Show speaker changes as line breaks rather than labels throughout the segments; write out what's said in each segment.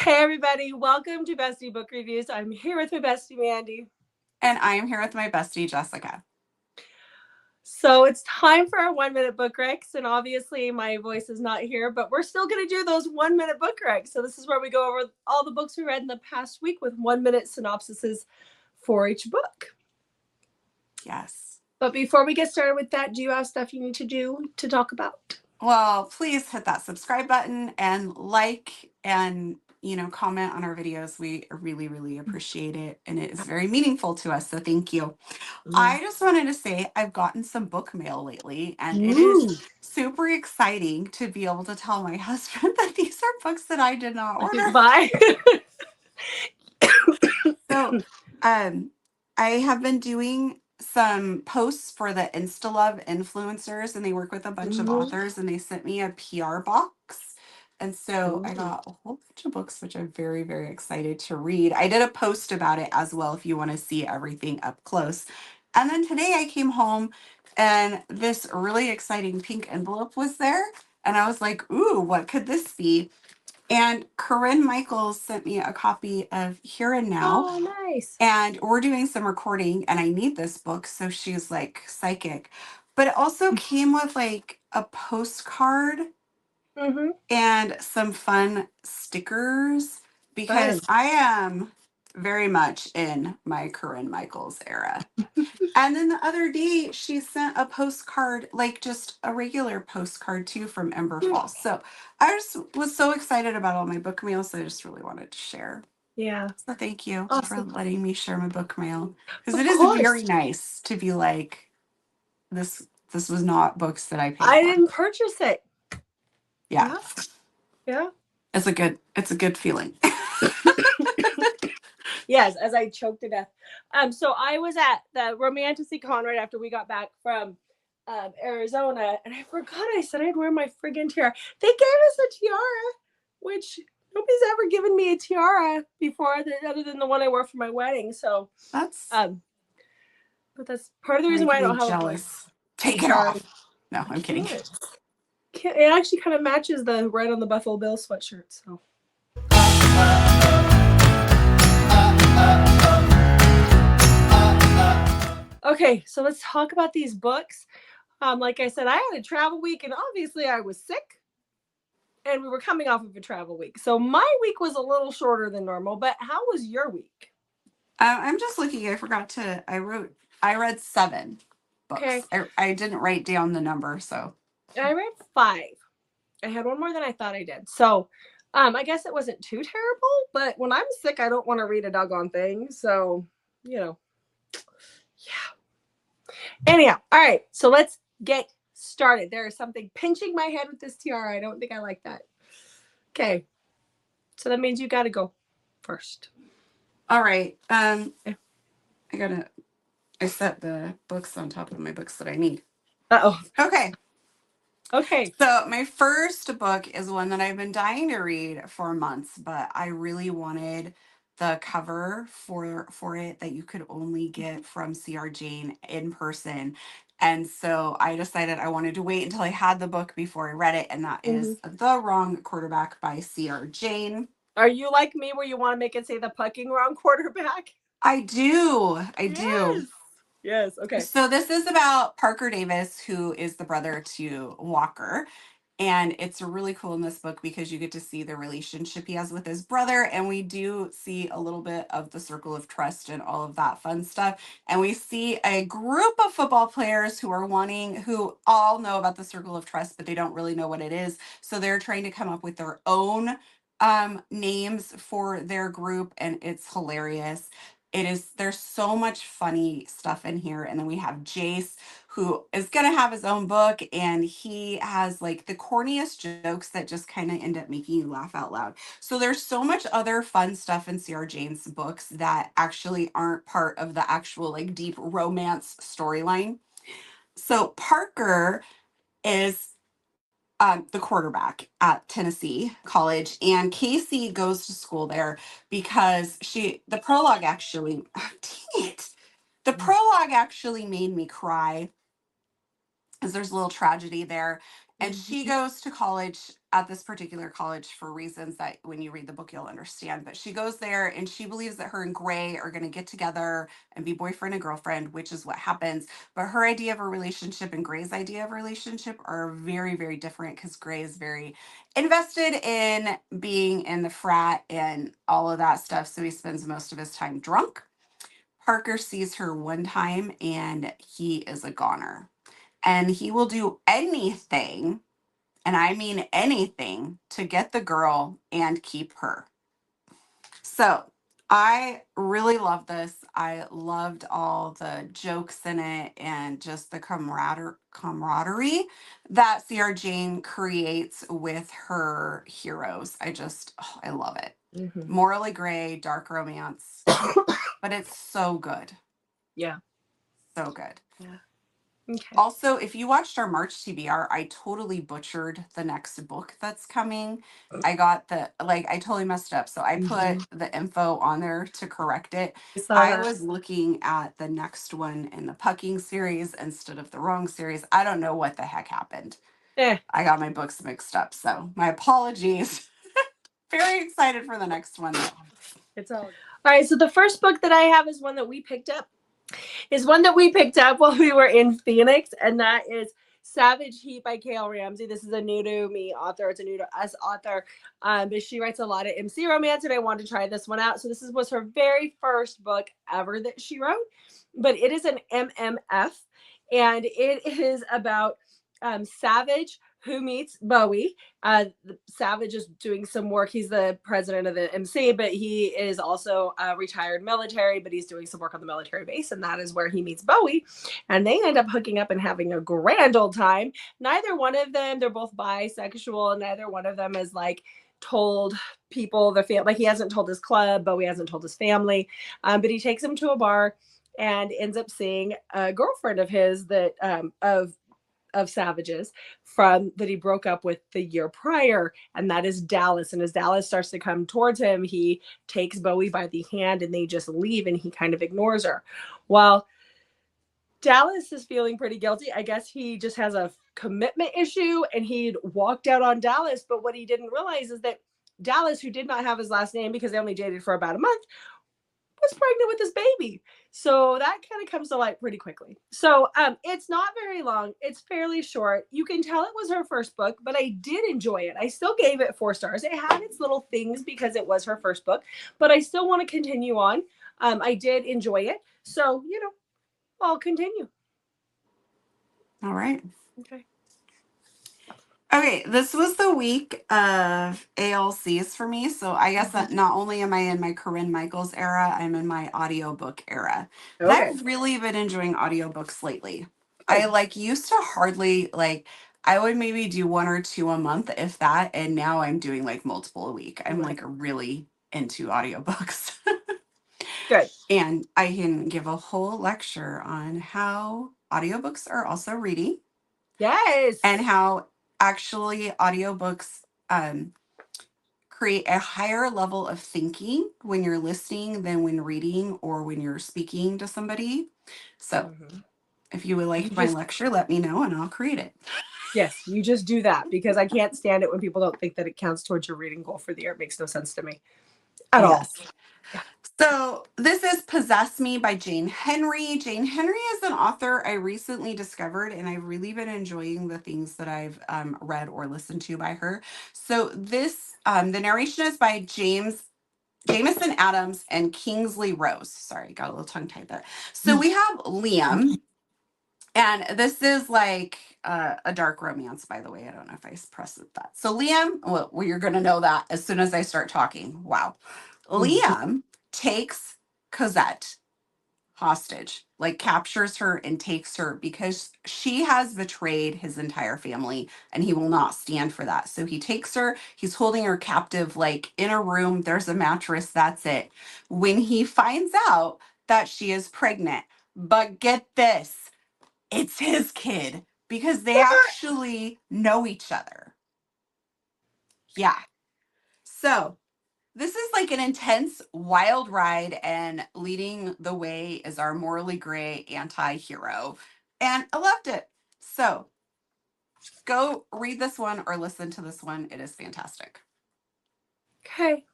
Hey everybody, welcome to Bestie Book Reviews. I'm here with my bestie Mandy.
And I am here with my bestie Jessica.
So it's time for our 1-minute book recs, and obviously my voice is not here, but we're still going to do those 1-minute book recs. So this is where we go over all the books we read in the past week with 1-minute synopsises for each book.
Yes.
But before we get started with that, do you have stuff you need to do to talk about?
Well, please hit that subscribe button and like and comment on our videos. We really, really appreciate it, and it is very meaningful to us. So thank you. I just wanted to say I've gotten some book mail lately, and it is super exciting to be able to tell my husband that these are books that I did not order.
Bye.
So, I have been doing some posts for the InstaLove influencers, and they work with a bunch of authors, and they sent me a PR box. And so I got a whole bunch of books, which I'm very, very excited to read. I did a post about it as well if you want to see everything up close. And then today I came home and this really exciting pink envelope was there. And I was like, ooh, what could this be? And Corinne Michaels sent me a copy of Here and Now.
Oh, nice.
And we're doing some recording, and I need this book. So she's like psychic. But it also came with like a postcard and some fun stickers because I am very much in my Corinne Michaels era. And then the other day, she sent a postcard, like just a regular postcard too from Ember Falls. So I just was so excited about all my book mail. So I just really wanted to share.
Yeah.
So thank you for
Awesome.
letting me share my book mail. Because
Of
it is
course.
very nice to be like, this was not books that I paid
I
for.
didn't purchase it.
Yeah.
Yeah.
It's a good feeling.
Yes, as I choked to death. So I was at the Romanticy Con right after we got back from Arizona, and I forgot I said I'd wear my friggin' tiara. They gave us a tiara, which nobody's ever given me a tiara before, other than the one I wore for my wedding. So
That's
but that's part of the reason why I don't have
jealous. Take it off. No, I'm kidding.
It actually kind of matches the red on the Buffalo Bill sweatshirt. So. Okay, so let's talk about these books. Like I said, I had a travel week, and obviously I was sick, and we were coming off of a travel week. So my week was a little shorter than normal, but how was your week?
I'm just looking. I forgot to, I read 7 books. Okay. I didn't write down the number, so.
I read 5. I had one more than I thought I did. So I guess it wasn't too terrible, but when I'm sick, I don't want to read a doggone thing. So, yeah. Anyhow, all right. So let's get started. There is something pinching my head with this tiara. I don't think I like that. Okay. So that means you got to go first.
All right. I set the books on top of my books that I need.
Uh-oh.
Okay. So my first book is one that I've been dying to read for months, but I really wanted the cover for it that you could only get from C.R. Jane in person. And so I decided I wanted to wait until I had the book before I read it, and that is The Wrong Quarterback by C.R. Jane.
Are you like me where you want to make it say the fucking wrong quarterback?
I do.
Yes. Okay.
So this is about Parker Davis, who is the brother to Walker. And it's really cool in this book because you get to see the relationship he has with his brother. And we do see a little bit of the circle of trust and all of that fun stuff. And we see a group of football players who all know about the circle of trust, but they don't really know what it is. So they're trying to come up with their own names for their group. And it's hilarious. There's so much funny stuff in here. And then we have Jace, who is going to have his own book, and he has like the corniest jokes that just kind of end up making you laugh out loud. So there's so much other fun stuff in C.R. Jane's books that actually aren't part of the actual like deep romance storyline. So Parker is the quarterback at Tennessee College, and Casey goes to school there because the prologue actually made me cry, because there's a little tragedy there. And she goes to college at this particular college for reasons that when you read the book, you'll understand. But she goes there and she believes that her and Gray are going to get together and be boyfriend and girlfriend, which is what happens. But her idea of a relationship and Gray's idea of a relationship are very, very different because Gray is very invested in being in the frat and all of that stuff. So he spends most of his time drunk. Parker sees her one time and he is a goner. And he will do anything, and I mean anything, to get the girl and keep her. So I really love this. I loved all the jokes in it and just the camaraderie that C.R. Jane creates with her heroes. I love it.
Mhm.
Morally gray, dark romance, but it's so good.
Yeah.
So good.
Yeah. Okay.
Also, if you watched our March TBR, I totally butchered the next book that's coming. I totally messed up. So I put the info on there to correct it.
I saw
I
that.
was looking at the next one in the Pucking series instead of the wrong series. I don't know what the heck happened. I got my books mixed up. So my apologies. Very excited for the next one, though.
It's all right. So the first book that I have is one that we picked up. While we were in Phoenix, and that is Savage Heat by Kale Ramsey. This is a new to me author. It's a new to us author. But she writes a lot of MC romance, and I wanted to try this one out. So this was her very first book ever that she wrote, but it is an MMF, and it is about Savage who meets Bowie. Savage is doing some work. He's the president of the MC, but he is also a retired military, but he's doing some work on the military base, and that is where he meets Bowie. And they end up hooking up and having a grand old time. Neither one of them, they're both bisexual. Neither one of them is like told people, the family, like he hasn't told his club, Bowie hasn't told his family, but he takes him to a bar and ends up seeing a girlfriend of his that of Savage's from that he broke up with the year prior, and that is Dallas. And as Dallas starts to come towards him, he takes Bowie by the hand and they just leave, and he kind of ignores her. While Dallas is feeling pretty guilty, I guess he just has a commitment issue and he'd walked out on Dallas. But what he didn't realize is that Dallas, who did not have his last name because they only dated for about a month, was pregnant with this baby. So that kind of comes to light pretty quickly. So it's not very long. It's fairly short. You can tell it was her first book, but I did enjoy it. I still gave it 4 stars. It had its little things because it was her first book, but I still want to continue on. I did enjoy it. So, I'll continue.
All right.
Okay.
Okay, this was the week of ALCs for me. So I guess that not only am I in my Corinne Michaels era, I'm in my audiobook era. And I've really been enjoying audiobooks lately. I used to hardly I would maybe do 1 or 2 a month, if that, and now I'm doing like multiple a week. I'm really into audiobooks.
Good.
And I can give a whole lecture on how audiobooks are also reading.
Yes.
And how actually audiobooks create a higher level of thinking when you're listening than when reading or when you're speaking to somebody. So if you would like my lecture, let me know and I'll create it.
Yes, you just do that, because I can't stand it when people don't think that it counts towards your reading goal for the year. It makes no sense to me at all.
So this is Possess Me by Jane Henry. Jane Henry is an author I recently discovered, and I've really been enjoying the things that I've read or listened to by her. So this, the narration is by Jameson Adams and Kingsley Rose. Sorry, got a little tongue-tied there. So we have Liam, and this is like a dark romance, by the way. I don't know if I pressed that. So Liam, well, you're going to know that as soon as I start talking. Wow. Liam takes Cosette hostage, like captures her and takes her because she has betrayed his entire family and he will not stand for that. So he takes her, he's holding her captive, like in a room, there's a mattress, that's it. When he finds out that she is pregnant, but get this, it's his kid because they actually know each other. Yeah. So this is like an intense, wild ride, and leading the way is our morally gray anti-hero. And I loved it. So go read this one or listen to this one. It is fantastic.
Okay.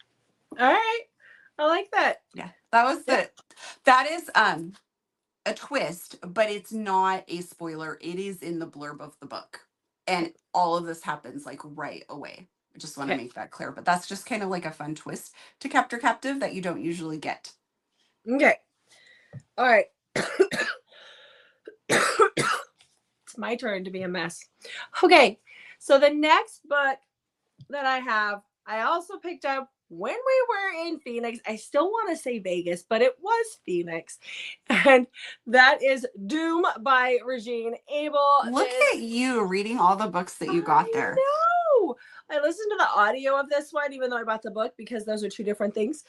All right. I like that.
Yeah. That is a twist, but it's not a spoiler. It is in the blurb of the book. And all of this happens like right away. I just want to
Okay.
make that clear. But that's just kind of like a fun twist to Captor Captive that you don't usually get.
Okay. All right. It's my turn to be a mess. Okay. So the next book that I have, I also picked up when we were in Phoenix. I still want to say Vegas, but it was Phoenix. And that is Doom by Regine Abel.
Look at you reading all the books that you got there.
No, I listened to the audio of this one, even though I bought the book, because those are two different things.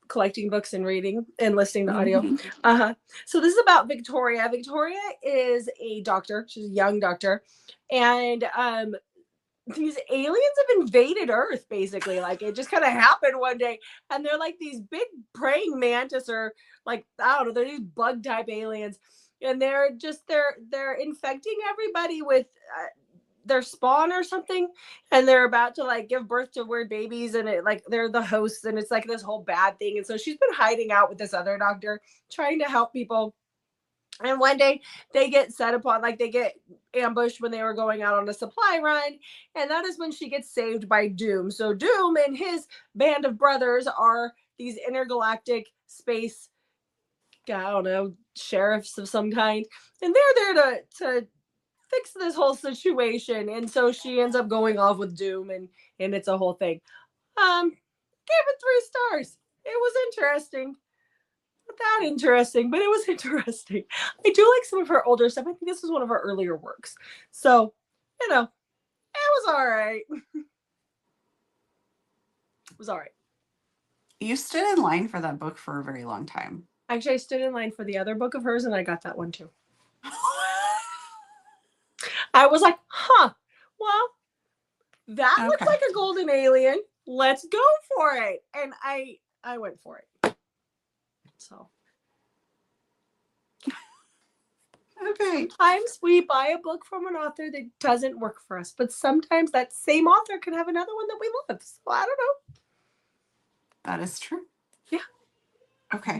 Collecting books and reading and listening to audio.
Mm-hmm.
So this is about Victoria. Victoria is a doctor. She's a young doctor. And these aliens have invaded Earth, basically. Like, it just kind of happened one day. And they're like these big praying mantis, or like, I don't know, they're these bug type aliens. And they're infecting everybody with their spawn or something, and they're about to like give birth to weird babies, and it like they're the hosts, and it's like this whole bad thing. And so she's been hiding out with this other doctor trying to help people. And one day they get set upon, like they get ambushed when they were going out on a supply run, and that is when she gets saved by Doom. So Doom and his band of brothers are these intergalactic space, I don't know, sheriffs of some kind, and they're there to fix this whole situation. And so she ends up going off with Doom, and it's a whole thing. Gave it 3 stars. It was interesting. Not that interesting, but it was interesting. I do like some of her older stuff. I think this was one of her earlier works. So, it was all right. It was all right.
You stood in line for that book for a very long time.
Actually, I stood in line for the other book of hers, and I got that one too. I was like, well, that looks like a golden alien. Let's go for it. And I went for it. So.
Okay.
Sometimes we buy a book from an author that doesn't work for us, but sometimes that same author can have another one that we love. So I don't know.
That is true.
Yeah.
Okay.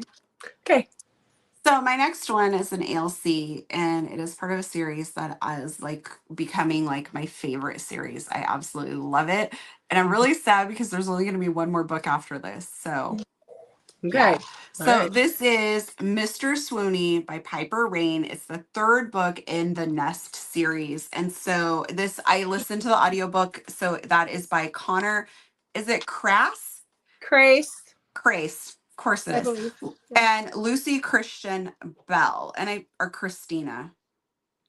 So
my next one is an ALC, and it is part of a series that is like becoming like my favorite series. I absolutely love it. And I'm really sad because there's only going to be one more book after this. So,
okay.
So this is Mr. Swoony by Piper Rain. It's the 3rd book in the Nest series. And so I listened to the audiobook. So that is by Connor. Is it Crace? Of course it is. And Lucy Christian Bell. Or Christina.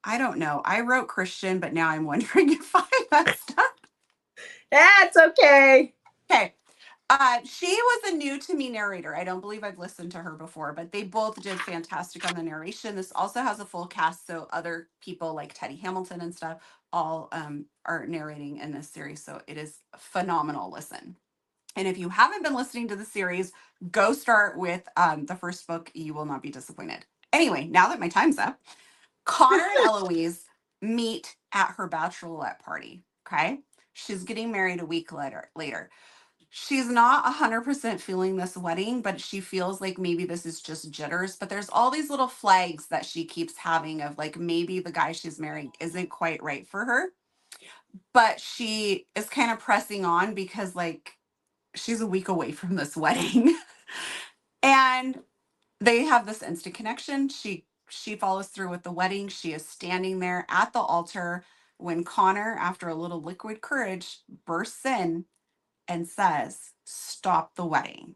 I don't know. I wrote Christian, but now I'm wondering if I messed up.
That's okay.
Okay. She was a new to me narrator. I don't believe I've listened to her before, but they both did fantastic on the narration. This also has a full cast, so other people like Teddy Hamilton and stuff all are narrating in this series. So it is phenomenal listen. And if you haven't been listening to the series, go start with the first book. You will not be disappointed. Anyway, now that my time's up, Connor and Eloise meet at her bachelorette party. Okay. She's getting married a week later. She's not 100% feeling this wedding, but she feels like maybe this is just jitters. But there's all these little flags that she keeps having of like maybe the guy she's marrying isn't quite right for her. But she is kind of pressing on because like she's a week away from this wedding. And they have this instant connection. She follows through with the wedding. She is standing there at the altar when Connor, after a little liquid courage, bursts in and says, "Stop the wedding."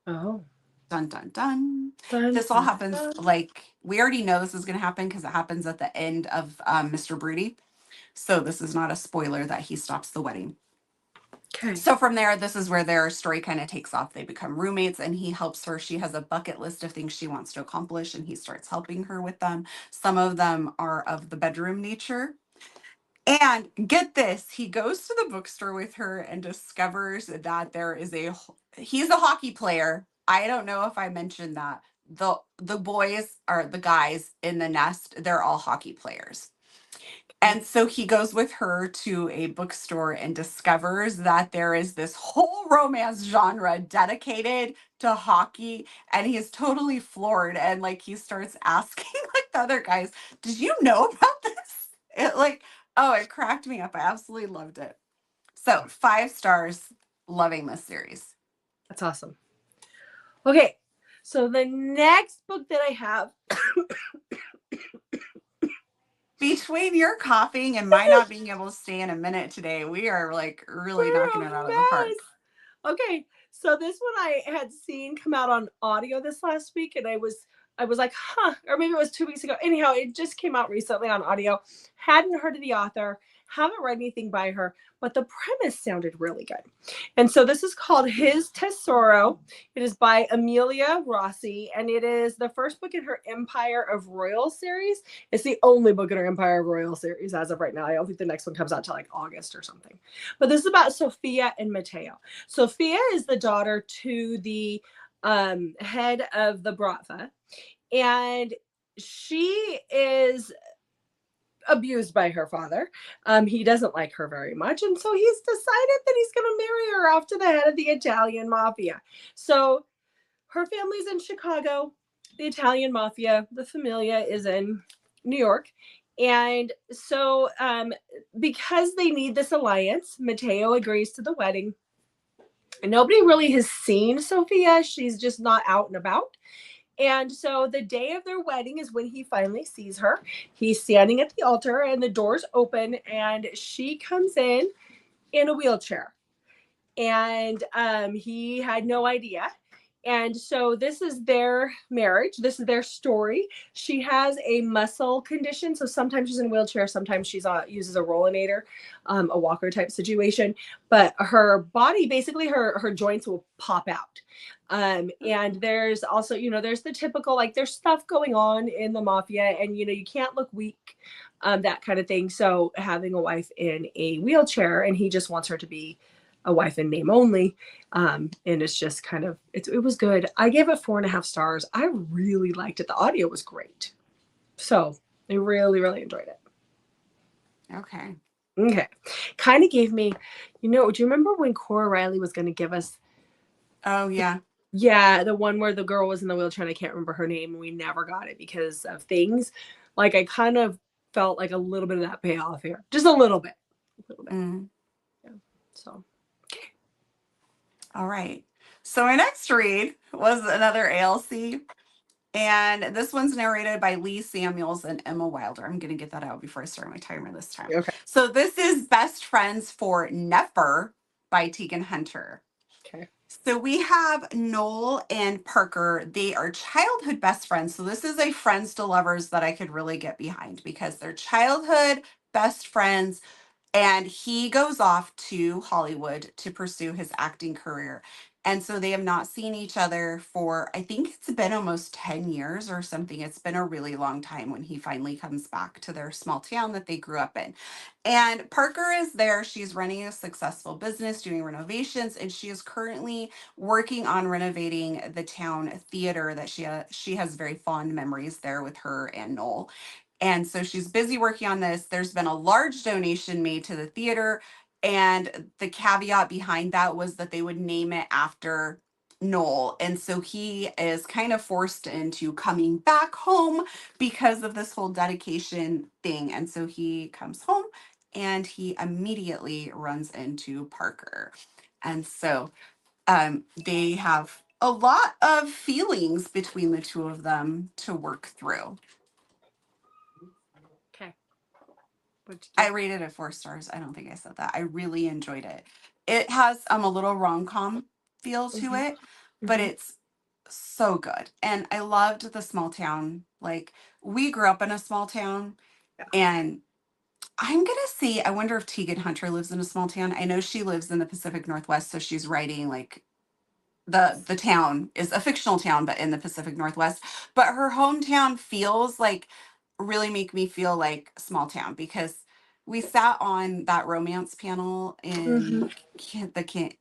Oh.
Dun, dun, dun. This all happens, like, we already know this is going to happen because it happens at the end of Mr. Broody. So this is not a spoiler that he stops the wedding.
Okay.
So from there, this is where their story kind of takes off. They become roommates, and he helps her. She has a bucket list of things she wants to accomplish, and he starts helping her with them. Some of them are of the bedroom nature. And get this, he goes to the bookstore with her and discovers that he's a hockey player. I don't know if I mentioned that. The boys, or the guys in the Nest, they're all hockey players. And so he goes with her to a bookstore and discovers that there is this whole romance genre dedicated to hockey. And he is totally floored. And like he starts asking like the other guys, did you know about this? It like, oh, it cracked me up. I absolutely loved it. So 5 stars, loving this series.
That's awesome. Okay, so the next book that I have.
Between your coughing and my not being able to stay in a minute today, we are like really
We're
knocking
a
it out of the park.
mess. Okay, so this one I had seen come out on audio this last week, and I was like, huh, or maybe it was 2 weeks ago. Anyhow, it just came out recently on audio. Hadn't heard of the author, haven't read anything by her, but the premise sounded really good. And so this is called His Tesoro. It is by Amelia Rossi, and it is the first book in her Empire of Royal series. It's the only book in her Empire of Royal series as of right now. I don't think the next one comes out till like August or something. But this is about Sophia and Matteo. Sophia is the daughter to the head of the Bratva, and she is abused by her father. He doesn't like her very much, and so he's decided that he's going to marry her off to the head of the Italian mafia. So her family's in Chicago, the Italian mafia, the familia is in New York. And so because they need this alliance, Matteo agrees to the wedding. And nobody really has seen Sophia. She's just not out and about. And so the day of their wedding is when he finally sees her. He's standing at the altar and the doors open and she comes in a wheelchair. And he had no idea. And so this is their marriage. This is their story. She has a muscle condition. So sometimes she's in a wheelchair. Sometimes she's uses a rollinator, a walker type situation. But her body, basically her joints will pop out. And there's also, there's the typical, like there's stuff going on in the mafia and, you can't look weak, that kind of thing. So having a wife in a wheelchair and he just wants her to be a wife in name only. And it's just kind of, it was good. I gave it 4.5 stars. I really liked it. The audio was great. So I really, really enjoyed it.
Okay.
Kind of gave me, do you remember when Cora Riley was going to give us?
Oh, yeah.
Yeah, the one where the girl was in the wheelchair and I can't remember her name and we never got it because of things. Like I kind of felt like a little bit of that payoff here. Just a little bit.
Mm.
Yeah. So.
All right. So my next read was another ALC. And this one's narrated by Lee Samuels and Emma Wilder. I'm going to get that out before I start my timer this time.
Okay.
So this is Best Friends for Nefer by Tegan Hunter.
Okay.
So we have Noel and Parker. They are childhood best friends. So this is a friends to lovers that I could really get behind because they're childhood best friends. And he goes off to Hollywood to pursue his acting career. And so they have not seen each other for, I think it's been almost 10 years or something. It's been a really long time when he finally comes back to their small town that they grew up in. And Parker is there. She's running a successful business, doing renovations, and she is currently working on renovating the town theater that she has very fond memories there with her and Noel. And so she's busy working on this. There's been a large donation made to the theater. And the caveat behind that was that they would name it after Noel. And so he is kind of forced into coming back home because of this whole dedication thing. And so he comes home and he immediately runs into Parker. And so they have a lot of feelings between the two of them to work through.
Okay.
I rated it 4 stars. I don't think I said that. I really enjoyed it. It has a little rom-com feel to it, but it's so good. And I loved the small town. Like we grew up in a small town, and I'm gonna say I wonder if Tegan Hunter lives in a small town. I know she lives in the Pacific Northwest, so she's writing like the town is a fictional town, but in the Pacific Northwest. But her hometown feels like really make me feel like small town because we sat on that romance panel
Mm-hmm.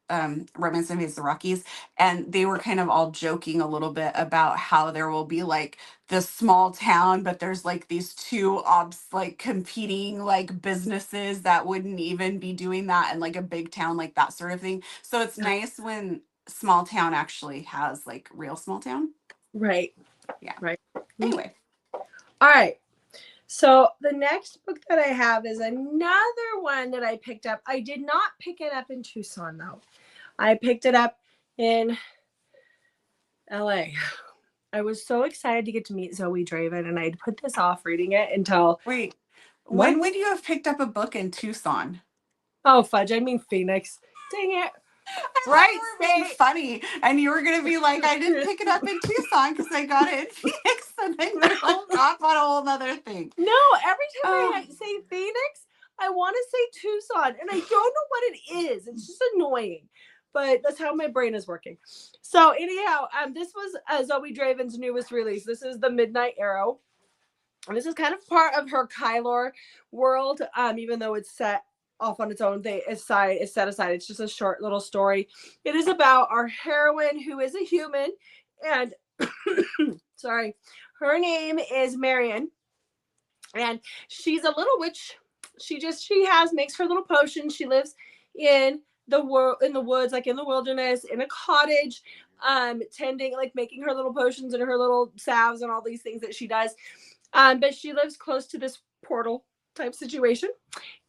in Romance Invades the Rockies, and they were kind of all joking a little bit about how there will be like this small town, but there's like these two like competing like businesses that wouldn't even be doing that in like a big town, like that sort of thing. So it's nice when small town actually has like real small town.
Right.
Yeah.
Right.
Anyway.
All right. So the next book that I have is another one that I picked up. I did not pick it up in Tucson, though. I picked it up in LA. I was so excited to get to meet Zoe Draven, and I'd put this off reading it until...
Wait,
What?
when would you have picked up a book in Tucson?
Oh, fudge. I mean Phoenix. Dang it.
Right, you were being funny, and you were gonna be like, I didn't pick it up in Tucson because I got it in Phoenix, and then you're like off on a whole other thing.
No, every time I say Phoenix, I want to say Tucson, and I don't know what it is. It's just annoying, but that's how my brain is working. So anyhow, this was Zoe Draven's newest release. This is The Midnight Arrow, and this is kind of part of her Kylor world, even though it's set off on its own. It's set aside. It's just a short little story. It is about our heroine, who is a human, and sorry, her name is Marion, and she's a little witch. She makes her little potions. She lives in the woods, like in the wilderness, in a cottage, tending, like making her little potions and her little salves and all these things that she does. But she lives close to this portal type situation.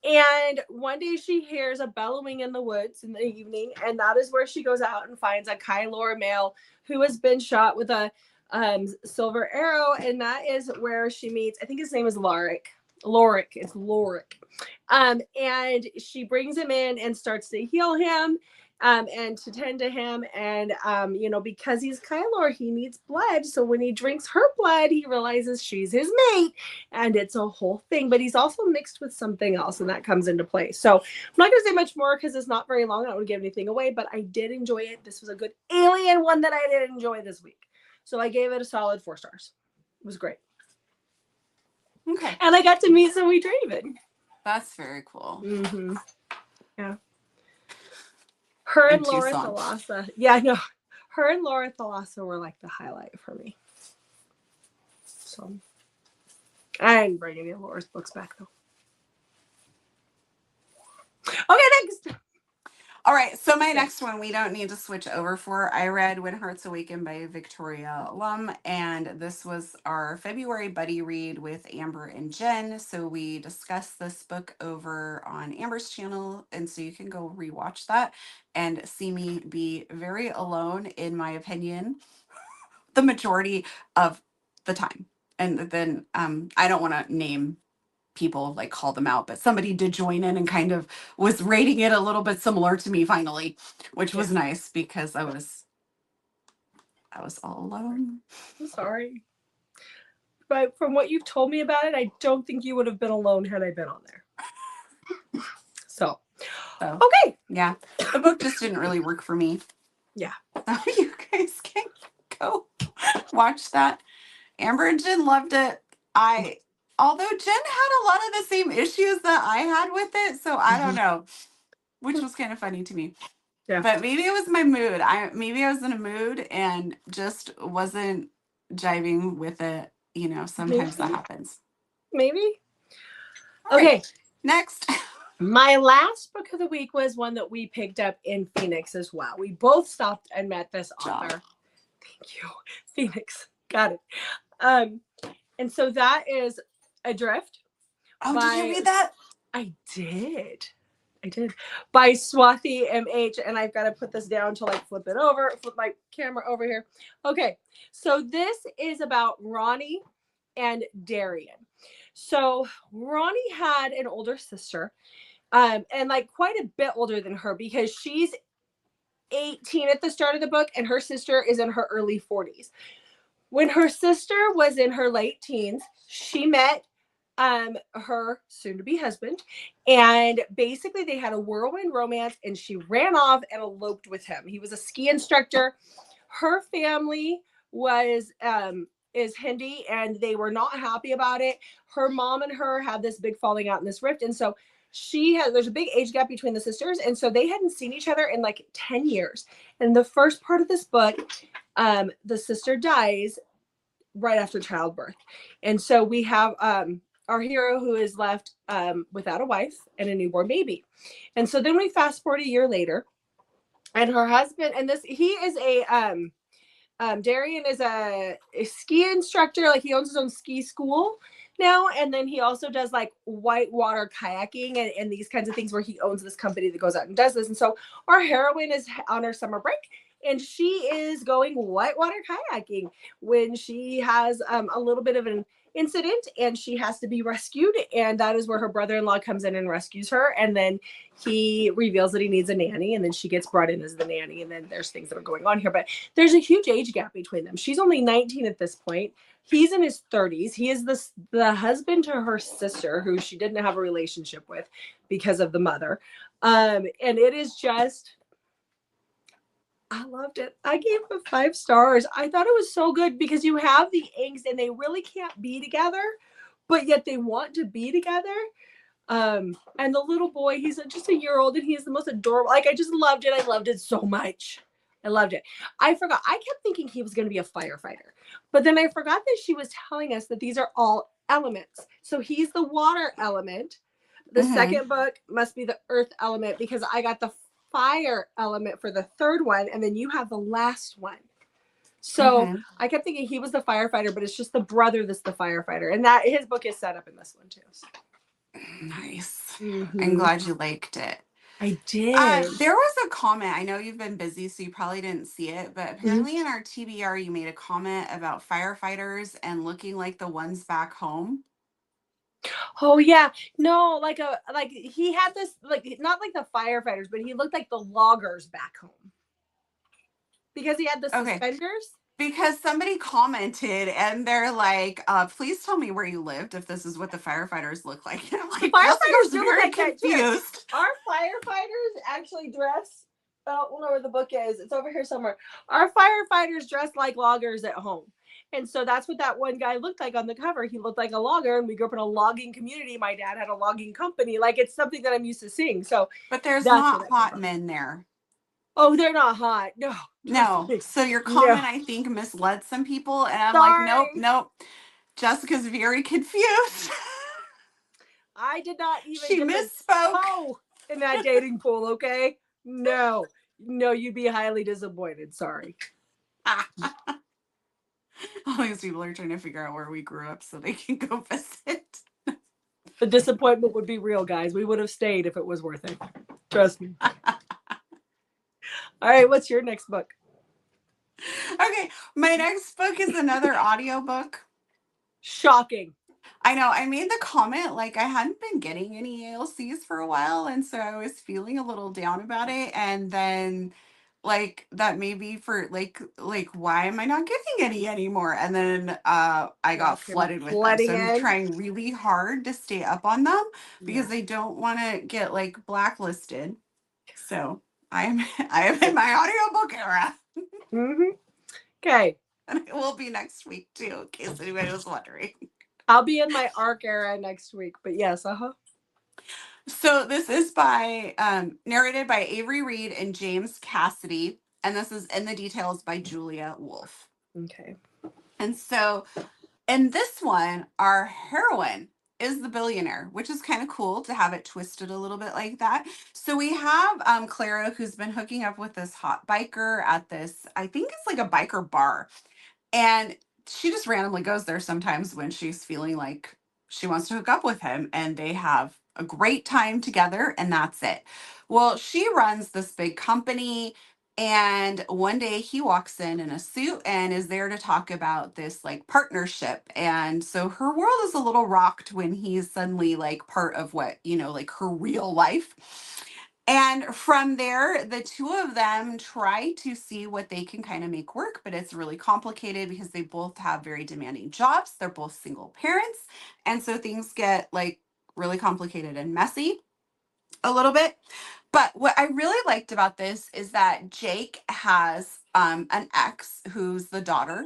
And one day she hears a bellowing in the woods in the evening, and that is where she goes out and finds a Kylor male who has been shot with a silver arrow, and that is where she meets, I think his name is Lorik. It's Lorik. And she brings him in and starts to heal him, and to tend to him. And, because he's Kylor, he needs blood. So when he drinks her blood, he realizes she's his mate, and it's a whole thing. But he's also mixed with something else, and that comes into play. So I'm not going to say much more because it's not very long. I don't want to give anything away, but I did enjoy it. This was a good alien one that I did enjoy this week. So I gave it a solid 4 stars. It was great.
Okay.
And I got to meet Zoe Draven.
That's very cool.
Mm-hmm. Yeah. Her and Laura Thalassa. Yeah, I know. Her and Laura Thalassa were like the highlight for me. So I didn't bring any of Laura's books back though. Okay, next.
All right, so my next one, we don't need to switch over for. I read When Hearts Awaken by Victoria Lum, and this was our February buddy read with Amber and Jen. So we discussed this book over on Amber's channel, and so you can go rewatch that and see me be very alone, in my opinion, the majority of the time. And then I don't want to name people, like call them out, but somebody did join in and kind of was rating it a little bit similar to me finally, which was nice because I was all alone.
I'm sorry. But from what you've told me about it, I don't think you would have been alone had I been on there. So okay.
Yeah. The book just didn't really work for me.
Yeah.
So you guys can go watch that. Amber and Jen loved it. Although Jen had a lot of the same issues that I had with it, so I don't know, which was kind of funny to me. Yeah. But maybe it was my mood. Maybe I was in a mood and just wasn't jiving with it. Sometimes that happens.
Maybe.
All
okay.
Right. Next.
My last book of the week was one that we picked up in Phoenix as well. We both stopped and met this author. Thank you. Phoenix. Got it. And so that is Adrift.
Oh, did you read that?
I did. By Swathi M.H. And I've got to put this down to flip my camera over here. Okay. So this is about Ronnie and Darian. So Ronnie had an older sister, and quite a bit older than her, because she's 18 at the start of the book and her sister is in her early 40s. When her sister was in her late teens, she met her soon-to-be husband, and basically they had a whirlwind romance, and she ran off and eloped with him. He was a ski instructor. Her family was is Hindi, and they were not happy about it. Her mom and her had this big falling out in this rift, and so there's a big age gap between the sisters, and so they hadn't seen each other in like 10 years. And the first part of this book, the sister dies right after childbirth, and so we have our hero who is left without a wife and a newborn baby. And so then we fast forward a year later, and her husband, and this he is Darian is a ski instructor. Like, he owns his own ski school now, and then he also does like whitewater kayaking and these kinds of things, where he owns this company that goes out and does this. And so our heroine is on her summer break, and she is going whitewater kayaking when she has a little bit of an incident, and she has to be rescued, and that is where her brother-in-law comes in and rescues her. And then he reveals that he needs a nanny, and then she gets brought in as the nanny, and then there's things that are going on here. But there's a huge age gap between them. She's only 19 at this point. He's in his 30s. He is the husband to her sister, who she didn't have a relationship with because of the mother. And it is just, I loved it. I gave it 5 stars. I thought it was so good because you have the angst, and they really can't be together, but yet they want to be together. And the little boy, he's just a year old, and he's the most adorable. Like, I just loved it. I loved it so much. I loved it. I kept thinking he was going to be a firefighter, but then I forgot that she was telling us that these are all elements. So he's the water element. The second book must be the earth element, because I got the fire element for the third one, and then you have the last one. So I kept thinking he was the firefighter, but it's just the brother that's the firefighter, and that his book is set up in this one too. So.
Nice. I'm glad you liked it.
I did.
There was a comment. I know you've been busy, so you probably didn't see it, but apparently in our TBR, you made a comment about firefighters and looking like the ones back home.
Oh yeah, no, like he had this, like, not like the firefighters, but he looked like the loggers back home because he had the suspenders.
Because somebody commented, and they're like, please tell me where you lived if this is what the firefighters look like. And I'm like,
firefighters do
very
look like
confused.
Our firefighters actually dress, I don't know where the book is. It's over here somewhere. Our firefighters dress like loggers at home. And so that's what that one guy looked like on the cover. He looked like a logger, and we grew up in a logging community. My dad had a logging company. Like, it's something that I'm used to seeing. So,
but there's not hot men there.
Oh, they're not hot. No.
So your comment, I think, misled some people, and I'm like, nope. Jessica's very confused.
I did not even.
She misspoke
in that dating pool. Okay, no, you'd be highly disappointed. Sorry.
All these people are trying to figure out where we grew up so they can go visit.
The disappointment would be real, guys. We would have stayed if it was worth it. Trust me. All right, what's your next book?
Okay, my next book is another audiobook.
Shocking.
I know. I made the comment, like, I hadn't been getting any ALCs for a while, and so I was feeling a little down about it. And then, like, that maybe for like why am I not getting any anymore? And then I got flooded with them. So I'm trying really hard to stay up on them because I don't want to get like blacklisted. So I am in my audiobook era.
Okay.
And it will be next week too, in case anybody was wondering.
I'll be in my ARC era next week, but yes,
So this is by narrated by Avery Reed and James Cassidy, and this is In the Details by Julia Wolf.
Okay. And
so in this one, our heroine is the billionaire, which is kind of cool to have it twisted a little bit like that. So we have Clara, who's been hooking up with this hot biker at this, I think it's like a biker bar. And she just randomly goes there sometimes when she's feeling like she wants to hook up with him, and they have a great time together, and that's it. Well, she runs this big company, and one day he walks in a suit and is there to talk about this like partnership. And so her world is a little rocked when he's suddenly like part of what, like her real life. And from there, the two of them try to see what they can kind of make work, but it's really complicated because they both have very demanding jobs. They're both single parents. And so things get like really complicated and messy a little bit. But what I really liked about this is that Jake has an ex who's the daughter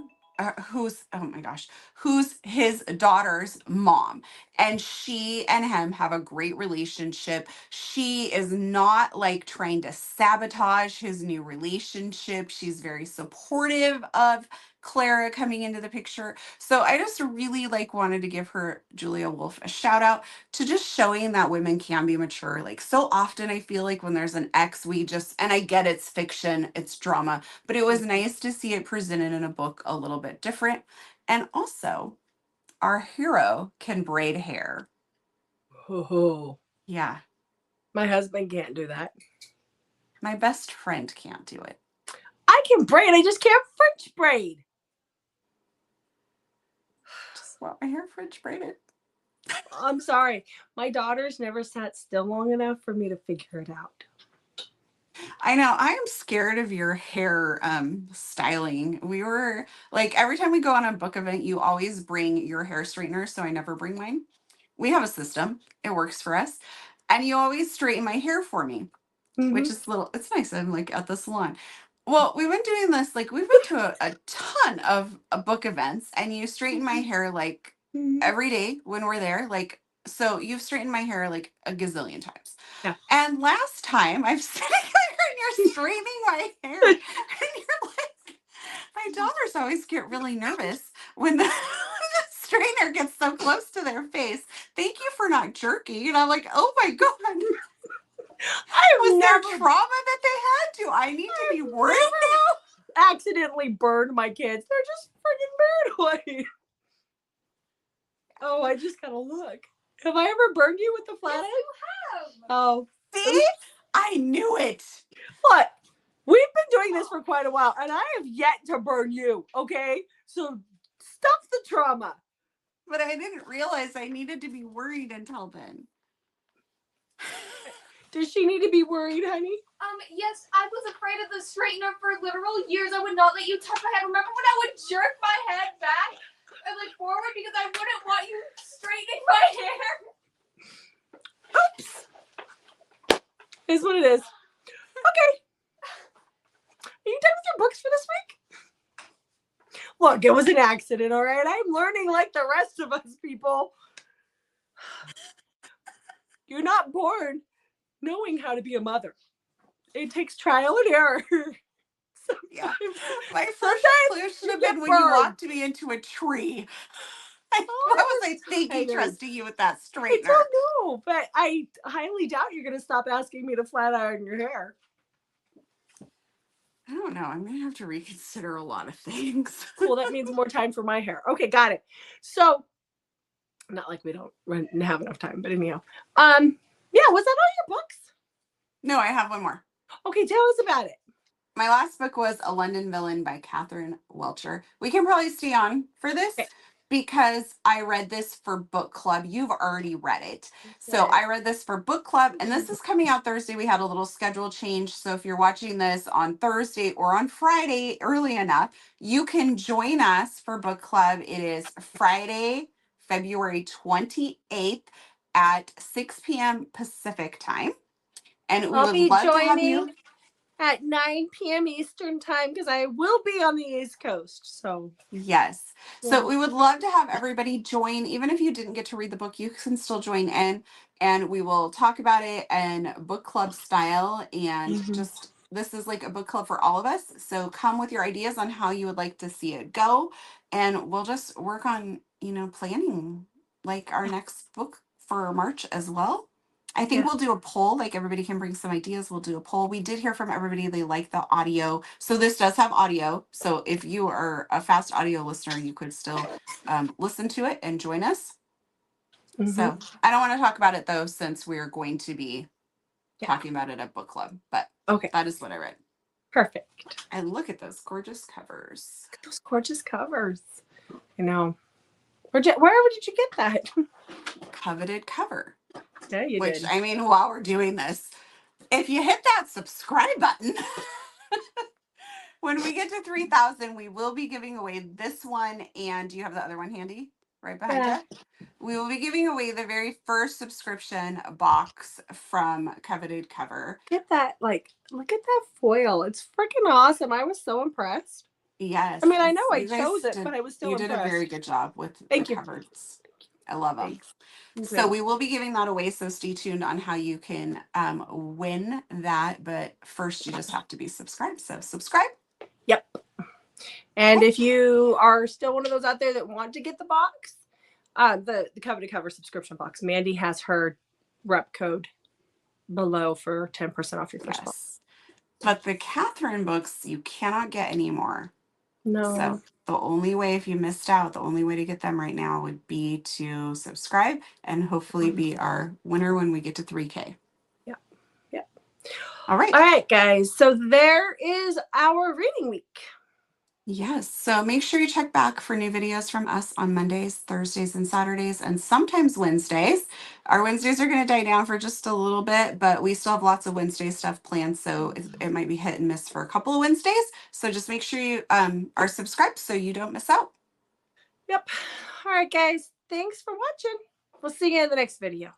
who's his daughter's mom. And she and him have a great relationship. She is not like trying to sabotage his new relationship. She's very supportive of Clara coming into the picture. So I just really like wanted to give her, Julia Wolf, a shout out to just showing that women can be mature. Like so often I feel like when there's an ex, we just, and I get it's fiction, it's drama, but it was nice to see it presented in a book a little bit different. And also, our hero can braid hair.
Oh,
Yeah.
my husband can't do that.
My best friend can't do it.
I can braid, I just can't French braid.
Just want my hair French braided.
I'm sorry. My daughter's never sat still long enough for me to figure it out.
I know. I am scared of your hair styling. We were like, every time we go on a book event, you always bring your hair straightener. So I never bring mine. We have a system, it works for us. And you always straighten my hair for me, which is it's nice. I'm like at the salon. Well, we've been doing this, like, we've been to a ton of book events, and you straighten my hair like every day when we're there. Like, so you've straightened my hair like a gazillion times.
Yeah.
And last time I've sitting there and you're straightening my hair, and you're like, my daughters always get really nervous when the straightener gets so close to their face. Thank you for not jerking. And I'm like, oh my God. Was there trauma that they had? Do I need to be worried now?
Accidentally burned my kids. They're just freaking burned away. Oh, I just gotta look. Have I ever burned you with the flat iron?
Yes, you have.
Oh.
See? I knew it.
What? We've been doing this for quite a while, and I have yet to burn you, okay? So stop the trauma.
But I didn't realize I needed to be worried until then.
Does she need to be worried, honey?
Yes, I was afraid of the straightener for literal years. I would not let you touch my head. Remember when I would jerk my head back and like forward because I wouldn't want you straightening my hair?
Oops. Is what it is. Okay. Are you done with your books for this week? Look, it was an accident, all right? I'm learning like the rest of us, people. You're not born knowing how to be a mother. It takes trial and error.
Yeah. My first clue should have been when you walked me into a tree. What was I thinking, trusting you with that straightener?
I don't know, but I highly doubt you're going to stop asking me to flat iron your hair.
I don't know. I'm going to have to reconsider a lot of things.
Well, that means more time for my hair. Okay, got it. So, not like we don't have enough time, but anyhow. Yeah, was that all your books?
No, I have one more.
Okay, tell us about it.
My last book was A London Villain by Catherine Welcher. We can probably stay on for this because I read this for book club. You've already read it. So I read this for book club, and this is coming out Thursday. We had a little schedule change. So if you're watching this on Thursday or on Friday early enough, you can join us for book club. It is Friday, February 28th at 6 p.m. Pacific time. And we would love to have you
at 9 p.m. Eastern time because I will be on the East Coast. So
yes. So we would love to have everybody join. Even if you didn't get to read the book, you can still join in, and we will talk about it in book club style. And just, this is like a book club for all of us. So come with your ideas on how you would like to see it go. And we'll just work on, planning like our next book for March as well. I think we'll do a poll, like everybody can bring some ideas. We'll do a poll. We did hear from everybody. They like the audio. So this does have audio. So if you are a fast audio listener, you could still listen to it and join us. So I don't want to talk about it though, since we're going to be talking about it at book club, but that is what I read.
Perfect.
And look at those gorgeous covers.
Look at those gorgeous covers. I know. Where did you get that?
Coveted cover.
Yeah, you did.
I mean, while we're doing this, if you hit that subscribe button, when we get to 3,000, we will be giving away this one. And do you have the other one handy right behind you? We will be giving away the very first subscription box from Coveted Cover.
Look at that foil. It's freaking awesome. I was so impressed.
Yes.
I mean, I know I
You guys
chose it,
did,
but I was still
you did a very
impressed.
good job with the
Thank you.
covers. I love them.
Thanks.
So we will be giving that away. So stay tuned on how you can win that. But first, you just have to be subscribed. So subscribe.
Yep. And if you are still one of those out there that want to get the box, the cover to cover subscription box, Mandy has her rep code below for 10% off your first box.
Yes. But the Catherine books you cannot get anymore.
No.
So the only way, if you missed out, the only way to get them right now would be to subscribe and hopefully be our winner when we get to 3K.
Yep. Yep.
All right.
All right, guys. So there is our reading week.
Yes. So make sure you check back for new videos from us on Mondays, Thursdays, and Saturdays, and sometimes Wednesdays. Our Wednesdays are going to die down for just a little bit, but we still have lots of Wednesday stuff planned. So it might be hit and miss for a couple of Wednesdays. So just make sure you are subscribed so you don't miss out.
Yep. All right, guys. Thanks for watching. We'll see you in the next video.